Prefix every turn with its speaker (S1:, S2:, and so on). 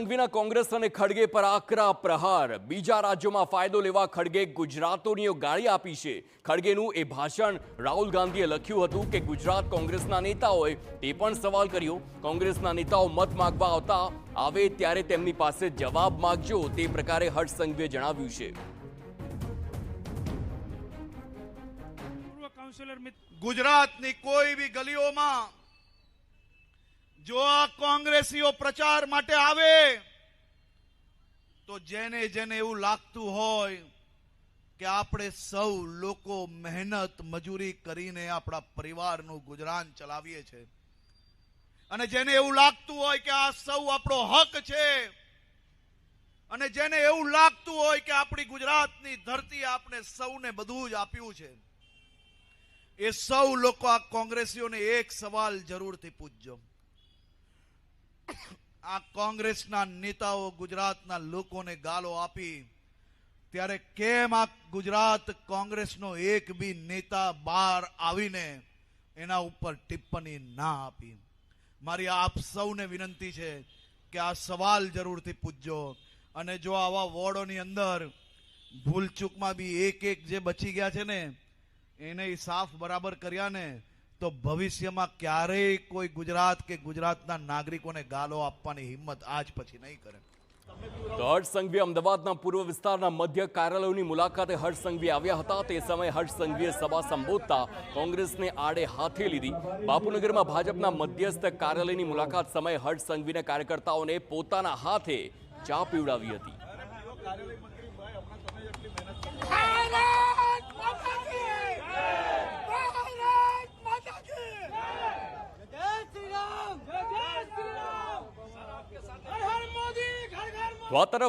S1: સંઘવીના કોંગ્રેસ અને ખડગે પર આકરા પ્રહાર। બીજા રાજ્યોમાં ફાયદો લેવા ખડગે ગુજરાતોની ગાળી આપી છે। ખડગેનું એ ભાષણ રાહુલ ગાંધીએ લખ્યું હતું કે ગુજરાત કોંગ્રેસના નેતાઓએ તે પણ સવાલ કર્યો। કોંગ્રેસના નેતાઓ મત માંગવા આવે ત્યારે તેમની પાસે જવાબ માંગજો, તે પ્રકારે હર્ષ સંઘવીએ જણાવ્યું છે।
S2: ગુજરાતની કોઈ भी ગલીઓમાં जो आ कांग्रेसीओ प्रचार माटे आवे तो जेने जेने एवं लागतुं होय के आपणे सौ लोको मेहनत मजूरी करीने आपणा परिवारनुं गुजरान चलावीए छे अने जेने एवं लागतुं होय के आ सौ आपणो हक छे अने जेने एवं लागतुं होय के आपणी गुजरातनी धरती आपणे सौने बधुं ज आप्युं छे, ए सौ लोको आ कांग्रेसीओने एक सवाल जरूरथी पूछजो। आ कांग्रेसना नेताओ गुजरातना लोकोने गालो आपी त्यारे केम आ गुजरात कांग्रेसनो एक भी नेता बार आवीने एना उपर टिप्पणी ना आपी। मारी आप सौने विनंती छे के आ सवाल जरूरथी पूछजो अने जो आवा वोर्डोनी अंदर भूलचूकमां बी एक एक जे बची गया छे ने एने साफ बराबर कर्या ने तो भविष्य में क्यारेय कोई गुजरात के गुजरातना नागरिकों ने गालो आपवानी हिम्मत आज पछी नहीं करे।
S1: तो हर्ष संघवी अमदावादना पूर्व विस्तारना मध्य कार्यालयोनी मुलाकाते हर्ष संघवी आव्या हता। ते समये हर्ष संघवीए सभा संबोधता कांग्रेसने आड़े हाथे लीधी। बापूनगरमां भाजपना मध्यस्थ कार्यालयनी मुलाकात समये हर्ष संघवीने कार्यकर्ताओने पोताना हाथे चा पीवડાવી હતી। तो आ तरफ